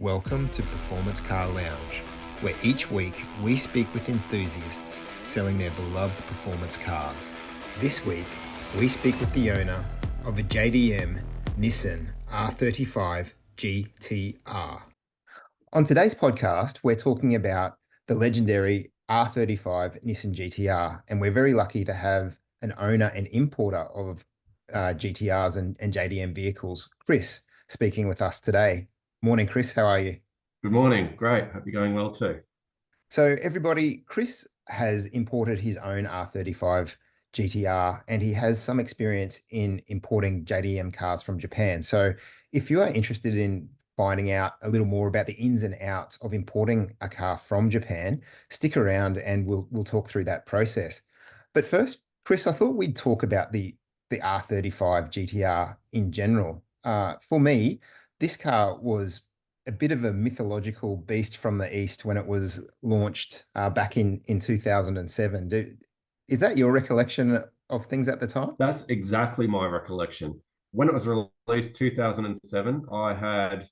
Welcome to Performance Car Lounge, where each week we speak with enthusiasts selling their beloved performance cars. This week, we speak with the owner of a JDM Nissan R35 GT-R. On today's podcast, we're talking about the legendary R35 Nissan GT-R, and we're very lucky to have an owner and importer of GT-Rs and JDM vehicles, Chris, speaking with us today. Morning, Chris. How are you? Good morning. Great. Hope you're going well too. So everybody, Chris has imported his own R35 GT-R and he has some experience in importing JDM cars from Japan. So if you are interested in finding out a little more about the ins and outs of importing a car from Japan, stick around and we'll talk through that process. But first, Chris, I thought we'd talk about the R35 GT-R in general. For me, this car was a bit of a mythological beast from the East when it was launched back in 2007. Is that your recollection of things at the time? That's exactly my recollection. When it was released 2007, I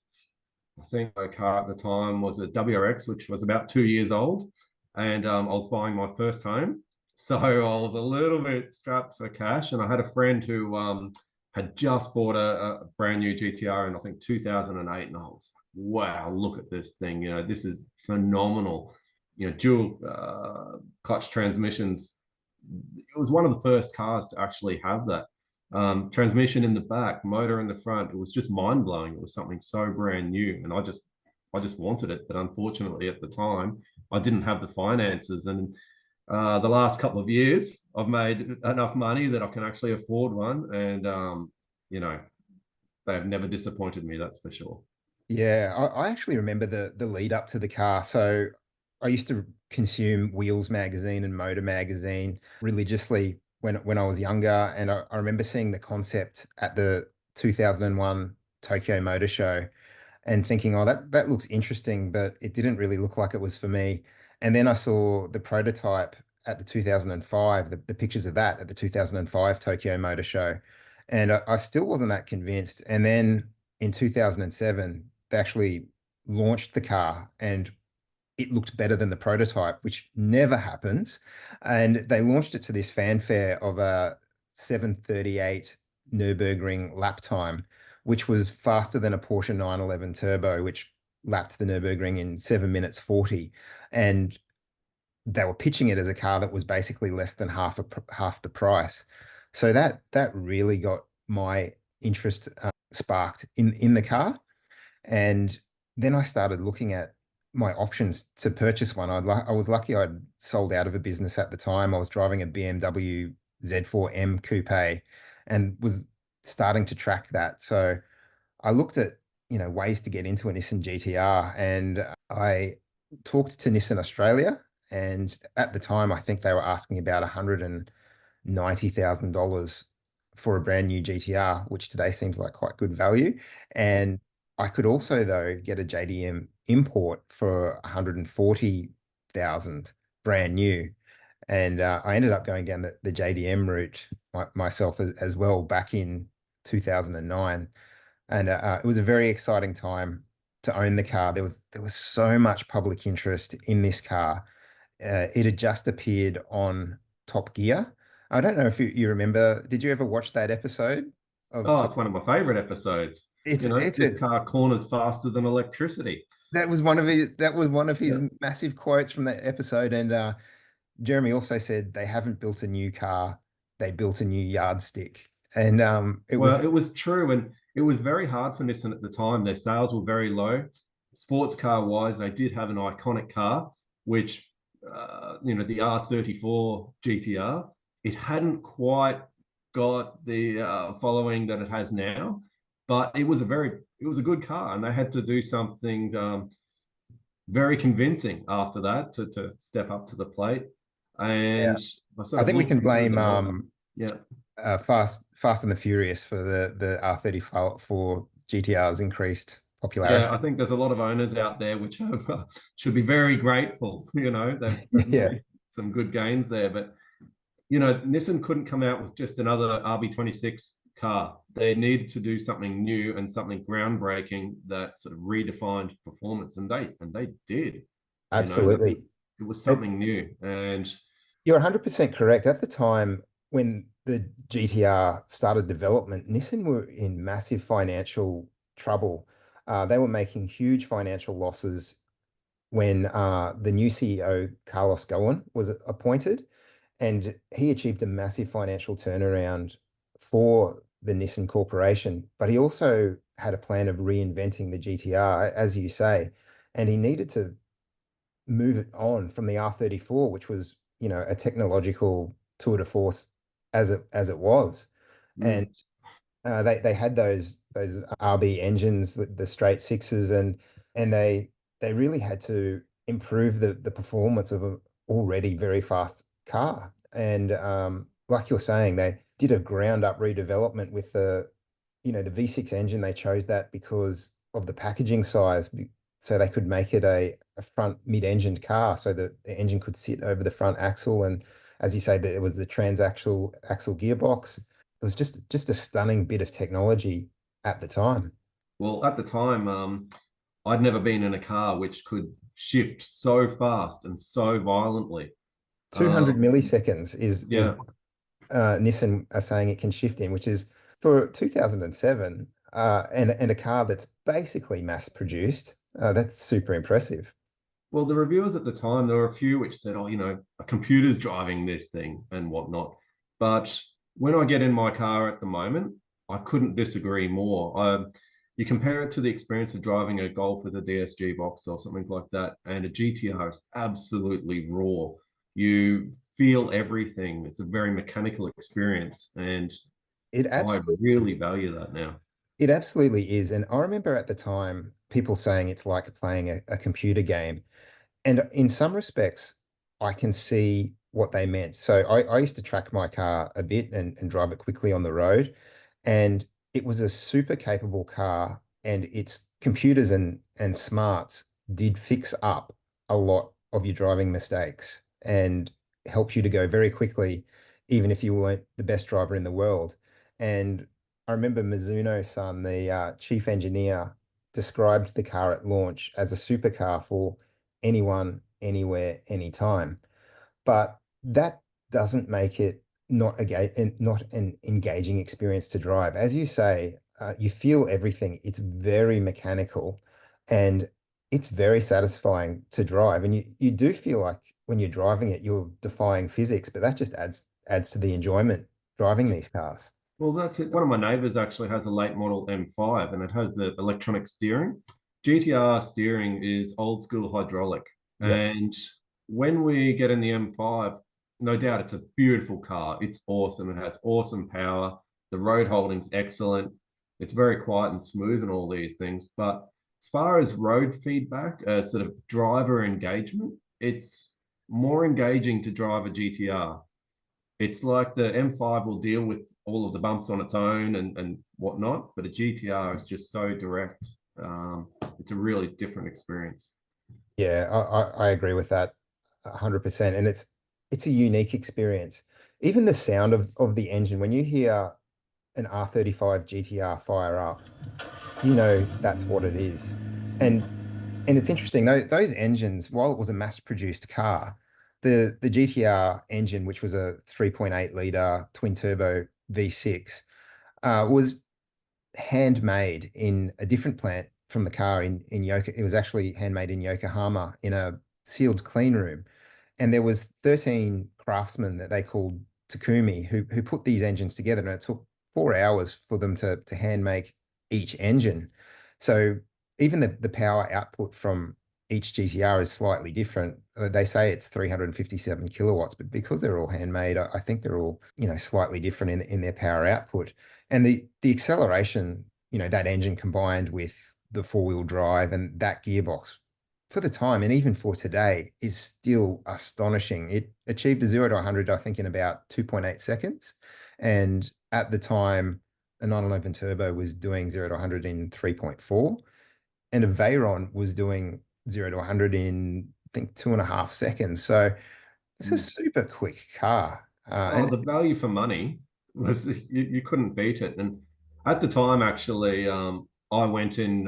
think my car at the time was a WRX, which was about 2 years old. And I was buying my first home. So I was a little bit strapped for cash. And I had a friend who had just bought a brand new GT-R in, I think, 2008. And I was like, wow, look at this thing. This is phenomenal. Dual clutch transmissions. It was one of the first cars to actually have that. Transmission in the back, motor in the front. It was just mind blowing. It was something so brand new. And I just wanted it. But unfortunately, at the time, I didn't have the finances. And the last couple of years, I've made enough money that I can actually afford one. And, they have never disappointed me, that's for sure. Yeah, I actually remember the lead up to the car. So I used to consume Wheels magazine and Motor magazine religiously when I was younger. And I remember seeing the concept at the 2001 Tokyo Motor Show and thinking, oh, that looks interesting, but it didn't really look like it was for me. And then I saw the prototype at the 2005, the pictures of that at the 2005 Tokyo Motor Show. And I still wasn't that convinced. And then in 2007, they actually launched the car and it looked better than the prototype, which never happens. And they launched it to this fanfare of a 7:38 Nürburgring lap time, which was faster than a Porsche 911 Turbo, which lapped the Nürburgring in 7 minutes 40. And they were pitching it as a car that was basically less than half the price. So that really got my interest sparked in the car. And then I started looking at my options to purchase one. I was lucky I'd sold out of a business at the time. I was driving a BMW Z4M coupe and was starting to track that. So I looked at, ways to get into a Nissan GT-R and I talked to Nissan Australia. And at the time, I think they were asking about $190,000 for a brand new GT-R, which today seems like quite good value. And I could also, though, get a JDM import for 140,000 brand new. And I ended up going down the JDM route myself as well back in 2009. And it was a very exciting time to own the car. There was so much public interest in this car. It had just appeared on Top Gear. I don't know if you remember. Did you ever watch that episode of Oh, Top? it's one of my favorite episodes. It's This car corners faster than electricity. that was one of his Yeah. massive quotes from that episode. And Jeremy also said they haven't built a new car, they built a new yardstick. And it was Well, it was true. And it was very hard for Nissan at the time. Their sales were very low. Sports car wise, they did have an iconic car, which, the R34 GT-R, it hadn't quite got the following that it has now, but it was a good car. And they had to do something very convincing after that to step up to the plate. yeah. And I sort I of think we looked can into the blame development. Yeah. Fast and the Furious for the R34 GTR's increased Yeah, popularity. I think there's a lot of owners out there which have, should be very grateful. They've Yeah. made some good gains there. But Nissan couldn't come out with just another RB26 car. They needed to do something new and something groundbreaking that sort of redefined performance, and they did. You know, Absolutely. it was It, something new, and you're 100% correct. At the time when the GTR started development, Nissan were in massive financial trouble. They were making huge financial losses when the new CEO, Carlos Ghosn, was appointed, and he achieved a massive financial turnaround for the Nissan Corporation. But he also had a plan of reinventing the GTR, as you say, and he needed to move it on from the R34, which was, a technological tour de force as it was. And mm, they had those RB engines, the straight sixes, and they really had to improve the performance of an already very fast car. And like you're saying, they did a ground up redevelopment with the V6 engine. They chose that because of the packaging size, so they could make it a front mid-engined car, so that the engine could sit over the front axle. And as you say, there was the transaxle axle gearbox. It was just a stunning bit of technology at the time. well, at the time, I'd never been in a car which could shift so fast and so violently. 200 milliseconds is Yeah. Nissan are saying it can shift in, which is for 2007, and a car that's basically mass produced. That's super impressive. Well, the reviewers at the time, there were a few which said, "Oh, a computer's driving this thing and whatnot." But when I get in my car at the moment, I couldn't disagree more. You compare it to the experience of driving a Golf with a DSG box or something like that, and a GTR is absolutely raw. You feel everything. It's a very mechanical experience, and It I absolutely really value that now. It absolutely is. And I remember at the time people saying it's like playing a computer game. And in some respects, I can see what they meant. So I used to track my car a bit and drive it quickly on the road. And it was a super capable car, and its computers and smarts did fix up a lot of your driving mistakes and help you to go very quickly, even if you weren't the best driver in the world. And I remember Mizuno-san, the chief engineer, described the car at launch as a supercar for anyone, anywhere, anytime. But that doesn't make it not an engaging experience to drive. As you say, you feel everything. It's very mechanical, and it's very satisfying to drive. And you do feel like when you're driving it, you're defying physics, but that just adds to the enjoyment driving these cars. Well, that's it. One of my neighbors actually has a late model M5 and it has the electronic steering. GTR steering is old school hydraulic. Yep. And when we get in the M5, no doubt it's a beautiful car. It's awesome. It has awesome power. The road holding's excellent. It's very quiet and smooth and all these things. But as far as road feedback, sort of driver engagement, it's more engaging to drive a GTR. It's like the M5 will deal with all of the bumps on its own and whatnot, but a GTR is just so direct. It's a really different experience. Yeah, I agree with that 100%. And it's a unique experience. Even the sound of the engine, when you hear an R35 GTR fire up, that's what it is. And it's interesting, those engines, while it was a mass-produced car, the GTR engine, which was a 3.8 liter twin turbo V6, was handmade in a different plant from the car in It was actually handmade in Yokohama in a sealed clean room. And there was 13 craftsmen that they called Takumi who put these engines together, and it took 4 hours for them to hand make each engine. So even the power output from each GTR is slightly different. They say it's 357 kilowatts, but because they're all handmade, I think they're all, slightly different in their power output. And the acceleration, that engine combined with the four-wheel drive and that gearbox for the time, and even for today, is still astonishing. It achieved a 0 to 100, I think, in about 2.8 seconds. And at the time, a 911 Turbo was doing 0 to 100 in 3.4, and a Veyron was doing 0 to 100 in, I think, 2.5 seconds. So it's a Mm. super quick car. Oh, And the value for money. was you couldn't beat it. And at the time, actually, I went in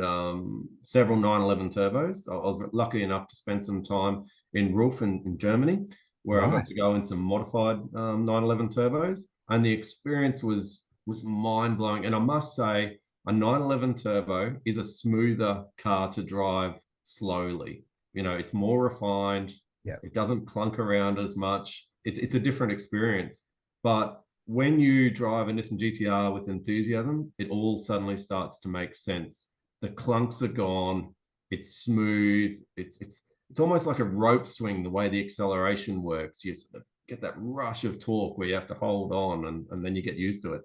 several 911 turbos. I was lucky enough to spend some time in Ruf in Germany, where I got Right. to go in some modified 911 turbos, and the experience was mind blowing. And I must say, a 911 turbo is a smoother car to drive slowly. You know, it's more refined. Yeah. It doesn't clunk around as much. It's a different experience. But when you drive a Nissan GT-R with enthusiasm, it all suddenly starts to make sense. The clunks are gone. It's smooth. It's almost like a rope swing the way the acceleration works. You sort of get that rush of torque where you have to hold on, and then you get used to it.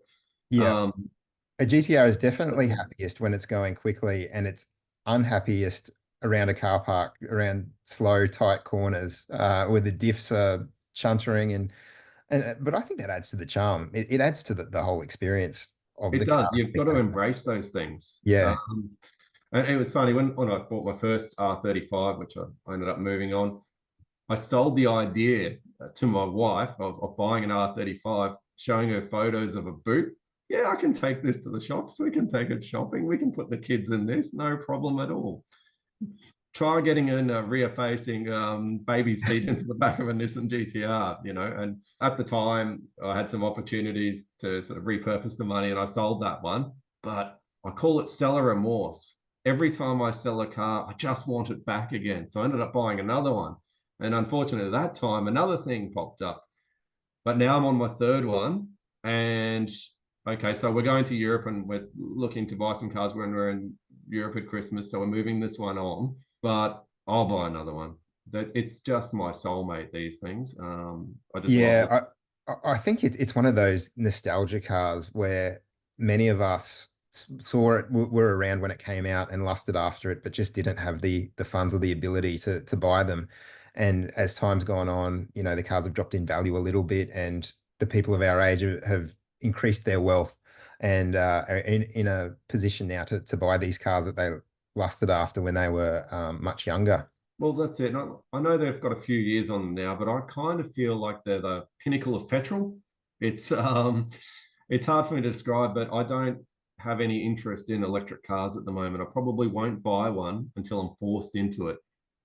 Yeah. Um, A GTR is but definitely yeah, happiest when it's going quickly, and it's unhappiest around a car park, around slow, tight corners, where the diffs are chuntering and but I think that adds to the charm. It adds to the whole experience of it the car. does. You've got to embrace those things. Yeah. And it was funny when I bought my first R35, which I ended up moving on. I sold the idea to my wife of buying an R35, showing her photos of a boot. Yeah, I can take this to the shops. We can take it shopping. We can put the kids in this. No problem at all. Try getting in a rear-facing baby seat into the back of a Nissan GT-R, you know. And at the time, I had some opportunities to sort of repurpose the money, and I sold that one. But I call it seller remorse. Every time I sell a car, I just want it back again. So I ended up buying another one. And unfortunately, at that time, another thing popped up. But now I'm on my third one. And okay, so we're going to Europe and we're looking to buy some cars when we're in Europe at Christmas. So we're moving this one on, but I'll buy another one. That it's just my soulmate, these things. I just love them. Yeah, I think it's one of those nostalgia cars where many of us saw it, were around when it came out and lusted after it, but just didn't have the funds or the ability to buy them. And as time's gone on, you know, the cars have dropped in value a little bit, and the people of our age have increased their wealth and are in a position now to buy these cars that they lusted after when they were much younger. Well, that's it. I know they've got a few years on them now, but I kind of feel like they're the pinnacle of petrol. It's hard for me to describe, but I don't have any interest in electric cars at the moment. I probably won't buy one until I'm forced into it.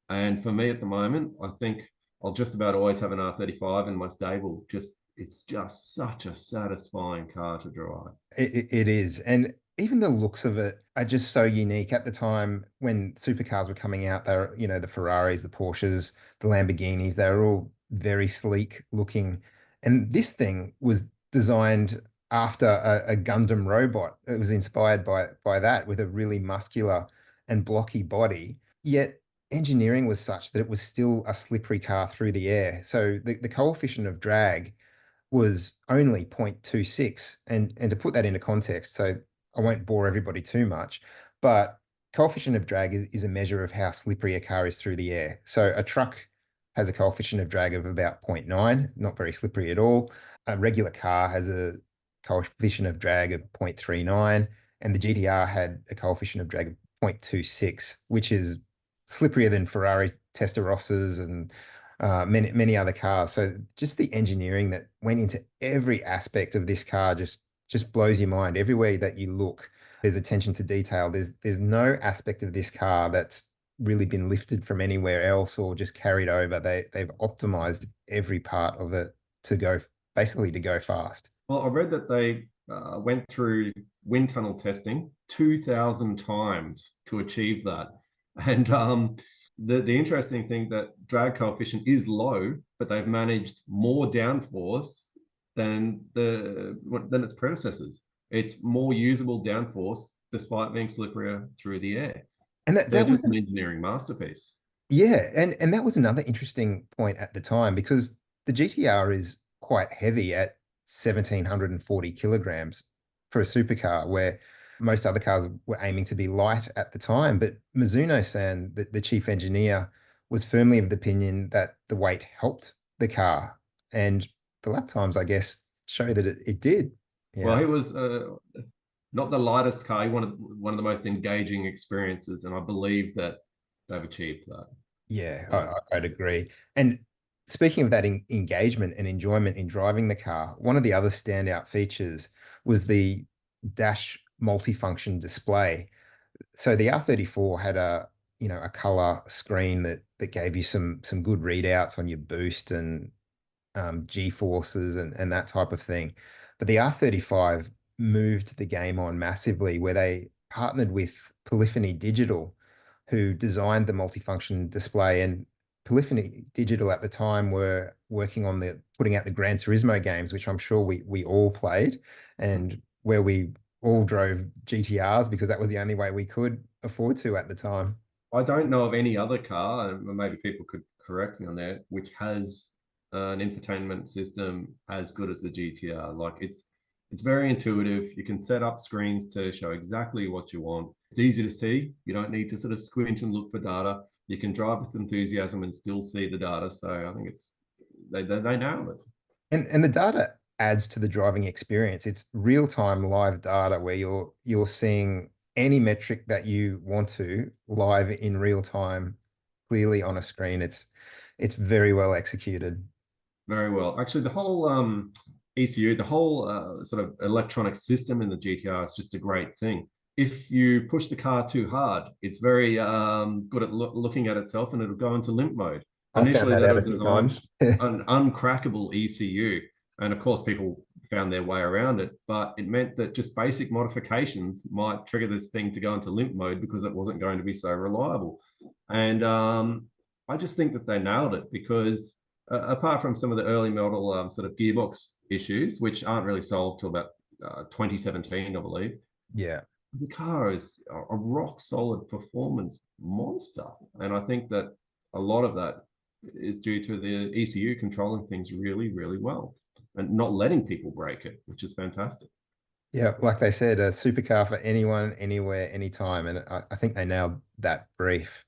And for me at the moment, I think I'll just about always have an R35 in my stable. It's just such a satisfying car to drive. It is. And even the looks of it are just so unique. At the time when supercars were coming out, they were, you know, the Ferraris, the Porsches, the Lamborghinis, they were all very sleek looking. And this thing was designed after a Gundam robot. It was inspired by that with a really muscular and blocky body. Yet engineering was such that it was still a slippery car through the air. So the coefficient of drag was only 0.26. And to put that into context, so I won't bore everybody too much, but coefficient of drag is a measure of how slippery a car is through the air. So a truck has a coefficient of drag of about zero point 0.9, not very slippery at all. A regular car has a coefficient of drag of 0.39, and the GTR had a coefficient of drag of 0.26, which is slipperier than Ferrari Testarossas and many other cars. So just the engineering that went into every aspect of this car just blows your mind. Everywhere that you look, there's attention to detail. There's no aspect of this car that's really been lifted from anywhere else or just carried over. They've optimized every part of it to go basically to go fast. Well, I read that they went through wind tunnel testing 2,000 times to achieve that. And the interesting thing that drag coefficient is low, but they've managed more downforce than its predecessors. It's more usable downforce despite being slipperier through the air. And They're that was just an engineering masterpiece. yeah, and that was another interesting point at the time because the GTR is quite heavy at 1,740 kilograms for a supercar, where most other cars were aiming to be light at the time. But Mizuno-san, the chief engineer, was firmly of the opinion that the weight helped the car, and the lap times, I guess, show that it did. Well, Yeah. he was not the lightest car. He wanted one of the most engaging experiences, and I believe that they've achieved that. Yeah, Um, I'd agree. And Speaking of that engagement and enjoyment in driving the car, one of the other standout features was the dash multifunction display. So the R34 had a color screen that gave you some good readouts on your boost and G forces and that type of thing. But the R35 moved the game on massively, where they partnered with Polyphony Digital, who designed the multifunction display. And Polyphony Digital at the time were working on the putting out the Gran Turismo games, which I'm sure we all played, and where we all drove GTRs because that was the only way we could afford to at the time. I don't know of any other car, and maybe people could correct me on that, which has an infotainment system as good as the GT-R. Like it's very intuitive. You can set up screens to show exactly what you want. It's easy to see. You don't need to sort of squint and look for data. You can drive with enthusiasm and still see the data. So I think they nailed it. And the data adds to the driving experience. It's real-time live data where you're seeing any metric that you want to live in real time, clearly on a screen. It's very well executed. Very well. Actually, the whole ECU, the whole sort of electronic system in the GTR is just a great thing. If you push the car too hard, it's very good at looking at itself and it'll go into limp mode. I found Initially, that they out were a few designed times. an uncrackable ECU. And of course, people found their way around it, but it meant that just basic modifications might trigger this thing to go into limp mode because it wasn't going to be so reliable. And I just think that they nailed it because apart from some of the early model sort of gearbox issues, which aren't really solved till about 2017, I believe, Yeah. the car is a rock solid performance monster. And I think that a lot of that is due to the ECU controlling things really, really well and not letting people break it, which is fantastic. Yeah, like they said, a supercar for anyone, anywhere, anytime. And I think they nailed that brief.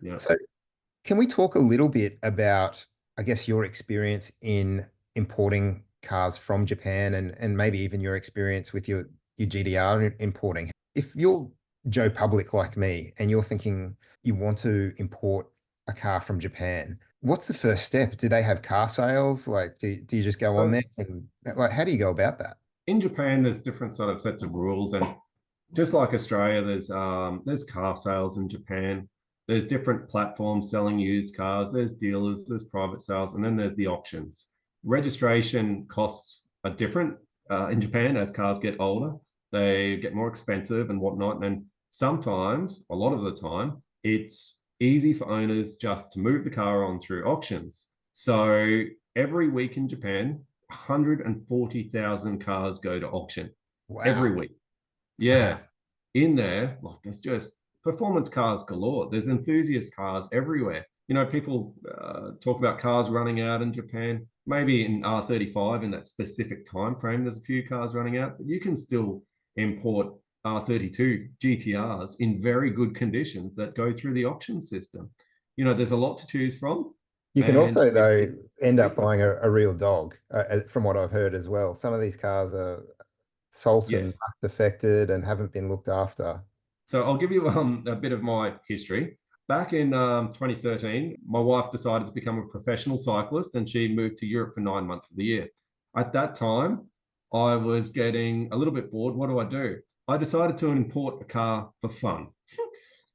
Yeah. So can we talk a little bit about, I guess, your experience in importing cars from Japan and maybe even your experience with your GDR importing? If you're Joe Public like me and you're thinking you want to import a car from Japan, what's the first step? Do they have car sales? Like, do you just go on there So and like, how do you go about that? in Japan, there's different sort of sets of rules, and just like Australia, there's car sales in Japan. There's different platforms selling used cars. There's dealers, there's private sales, and then there's the auctions. Registration costs are different in Japan as cars get older. They get more expensive and whatnot. And sometimes, a lot of the time, it's easy for owners just to move the car on through auctions. So every week in Japan, 140,000 cars go to auction every Wow. week. Yeah, in there, like there's just performance cars galore. There's enthusiast cars everywhere. You know, people talk about cars running out in Japan. Maybe in R35 in that specific time frame, there's a few cars running out, but you can still import R32 GTRs in very good conditions that go through the auction system. You know, there's a lot to choose from, You can and also, though, it's end up different. buying a real dog, from what I've heard as well. Some of these cars are salt and Yes. rust affected and haven't been looked after. So I'll give you a bit of my history. Back in 2013, my wife decided to become a professional cyclist and she moved to Europe for 9 months of the year. At that time, I was getting a little bit bored. What do I do? I decided to import a car for fun.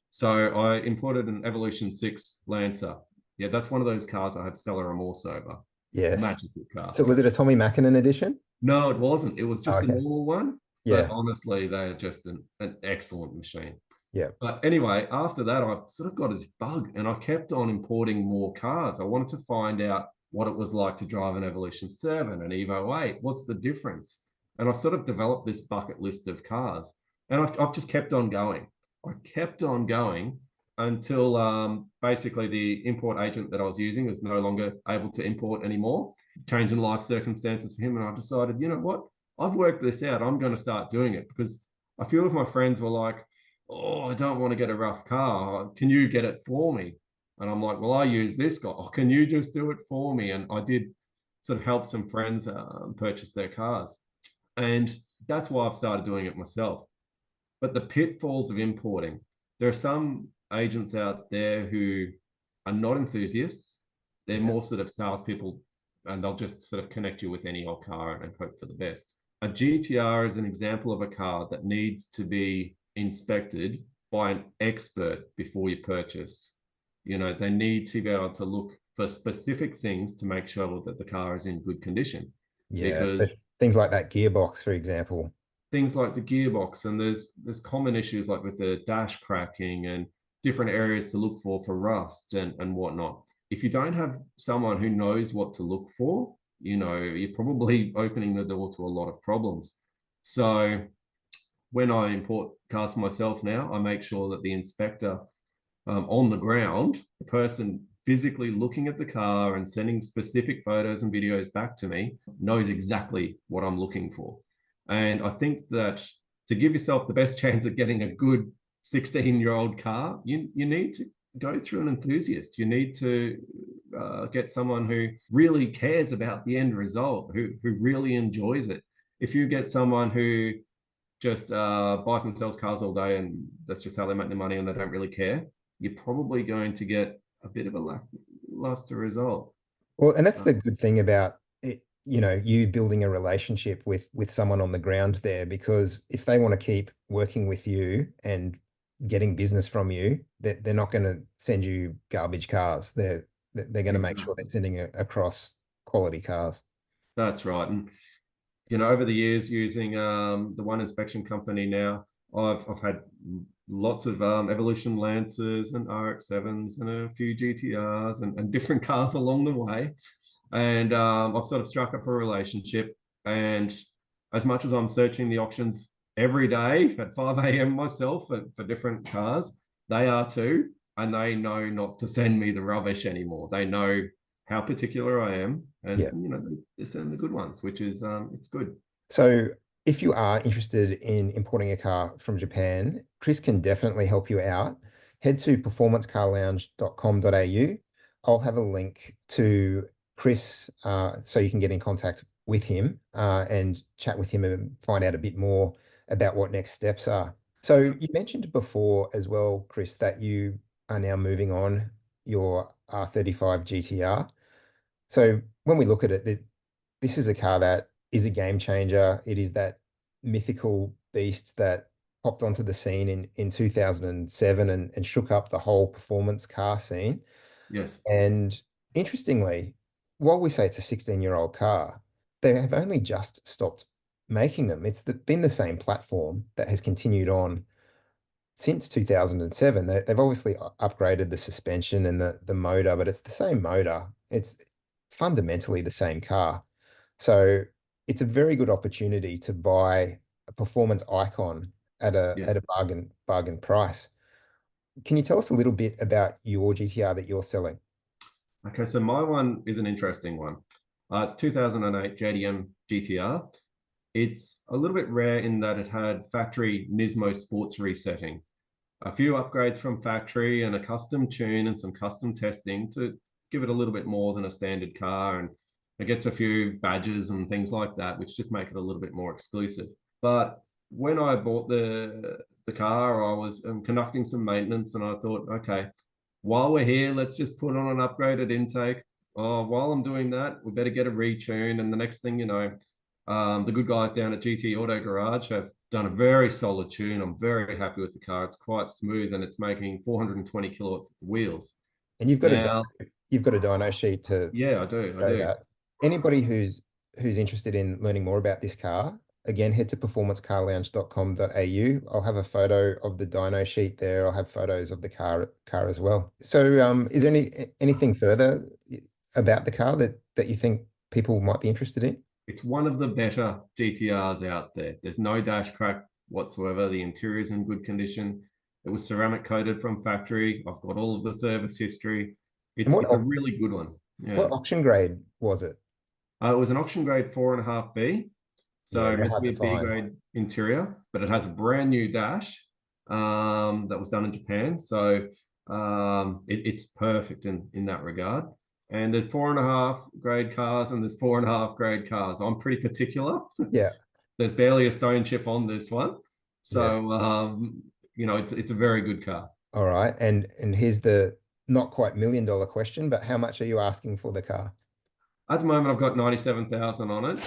So I imported an Evolution 6 Lancer. Yeah, that's one of those cars I have stellar remorse over. Yes. Magical car. So was it a Tommy Mackinnon edition? No, it wasn't. It was Oh, just a okay. normal one. But Yeah. honestly, they are just an excellent machine. Yeah. But anyway, after that, I sort of got this bug and I kept on importing more cars. I wanted to find out what it was like to drive an Evolution 7, an Evo 8. What's the difference? And I've sort of developed this bucket list of cars. And I've just kept on going. I kept on going until basically the import agent that I was using was no longer able to import anymore, changing life circumstances for him. And I decided, you know what? I've worked this out. I'm going to start doing it because a few of my friends were like, oh, I don't want to get a rough car. Can you get it for me? And I'm like, well, I use this guy. Oh, can you just do it for me? And I did sort of help some friends purchase their cars. And that's why I've started doing it myself. But the pitfalls of importing, there are some agents out there who are not enthusiasts. They're Yeah. more sort of salespeople, and they'll just sort of connect you with any old car and hope for the best. A GTR is an example of a car that needs to be inspected by an expert before you purchase. You know, they need to be able to look for specific things to make sure that the car is in good condition, Yeah. because Things like that gearbox, for example. things like the gearbox, and there's common issues like with the dash cracking and different areas to look for rust and whatnot. If you don't have someone who knows what to look for, you know, you're probably opening the door to a lot of problems. So when I import cars for myself now, I make sure that the inspector on the ground, the person physically looking at the car and sending specific photos and videos back to me, knows exactly what I'm looking for. And I think that to give yourself the best chance of getting a good 16-year-old car, you need to go through an enthusiast. You need to get someone who really cares about the end result, who really enjoys it. If you get someone who just buys and sells cars all day and that's just how they make their money and they don't really care, you're probably going to get a bit of a lackluster result. Well, and that's Uh, the good thing about it, you building a relationship with someone on the ground there, because if they want to keep working with you and getting business from you, they're not going to send you garbage cars. They're going to make sure they're exactly. sending across quality cars. That's right. And you know, over the years using the one inspection company now, I've had lots of Evolution Lancers and RX-7s and a few GT-Rs and different cars along the way. And I've sort of struck up a relationship. And as much as I'm searching the auctions every day at 5 a.m. myself for different cars, they are too. And they know not to send me the rubbish anymore. They know how particular I am. And, Yeah. you know, they send the good ones, which is, it's good. So if you are interested in importing a car from Japan, Chris can definitely help you out. Head to performancecarlounge.com.au. I'll have a link to Chris so you can get in contact with him and chat with him and find out a bit more about what next steps are. So you mentioned before as well, Chris, that you are now moving on your R35 GT-R. So when we look at it, this is a car that is a game changer. It is that mythical beast that popped onto the scene in 2007 and shook up the whole performance car scene. Yes. And interestingly, while we say it's a 16-year-old car, they have only just stopped making them. Been the same platform that has continued on since 2007. They've obviously upgraded the suspension and the motor, but it's the same motor. It's fundamentally the same car. So it's a very good opportunity to buy a performance icon at a Yes. bargain price. Can you tell us a little bit about your GTR that you're selling? Okay, so my one is an interesting one. It's 2008 JDM GT-R. It's a little bit rare in that it had factory Nismo sports resetting, a few upgrades from factory and a custom tune and some custom testing to give it a little bit more than a standard car. And it gets a few badges and things like that, which just make it a little bit more exclusive. But when I bought the car, I was conducting some maintenance and I thought, okay, while we're here, let's just put on an upgraded intake. Oh, while I'm doing that, we better get a retune. And the next thing you know, the good guys down at GT Auto Garage have done a very solid tune. I'm very happy with the car. It's quite smooth and it's making 420 kilowatts at the wheels. And Now, you've got a dyno sheet to yeah, I do. I show do. that. Anybody who's interested in learning more about this car, again, head to performancecarlounge.com.au. I'll have a photo of the dyno sheet there. I'll have photos of the car as well. So, is there anything further about the car that you think people might be interested in? It's one of the better GTRs out there. There's no dash crack whatsoever. The interior's in good condition. It was ceramic coated from factory. I've got all of the service history. And It's a really good one. what Yeah. auction grade was it? It was an auction grade 4.5B, Yeah, so they're meant to hard be to a B find. grade interior, but it has a brand new dash that was done in Japan. So it's perfect in that regard. And there's 4.5 grade cars and there's 4.5 grade cars. I'm pretty particular. Yeah, There's barely a stone chip on this one. yeah. So you know, it's a very good car. All right. And here's the not quite $1 million question, but how much are you asking for the car? At the moment, I've got 97,000 on it.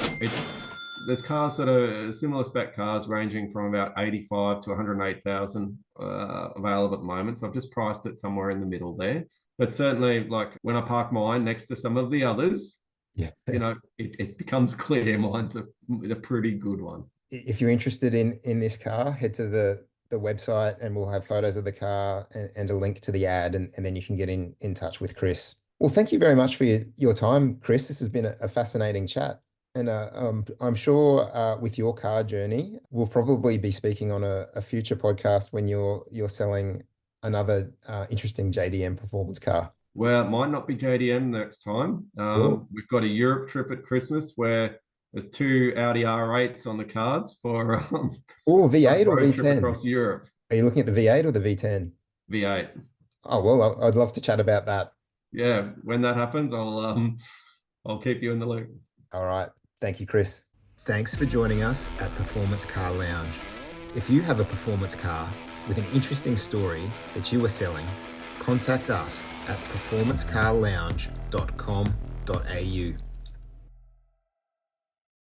There's cars that are similar spec cars ranging from about 85 to 108,000 available at the moment. So I've just priced it somewhere in the middle there. But certainly, like when I park mine next to some of the others, Yeah. it becomes clear mine's a pretty good one. If you're interested in this car, head to the website and we'll have photos of the car and a link to the ad, and then you can get in touch with Chris. Well, thank you very much for your time, Chris. This has been a fascinating chat. And I'm sure with your car journey, we'll probably be speaking on a future podcast when you're selling another interesting JDM performance car. Well, it might not be JDM next time. Cool. We've got a Europe trip at Christmas where there's two Audi R8s on the cards for Oh, a V8 or road trip V10? across Europe. Are you looking at the V8 or the V10? V8. Oh, well, I'd love to chat about that. Yeah, when that happens, I'll keep you in the loop. All right. Thank you, Chris. Thanks for joining us at Performance Car Lounge. If you have a performance car with an interesting story that you are selling, contact us at performancecarlounge.com.au.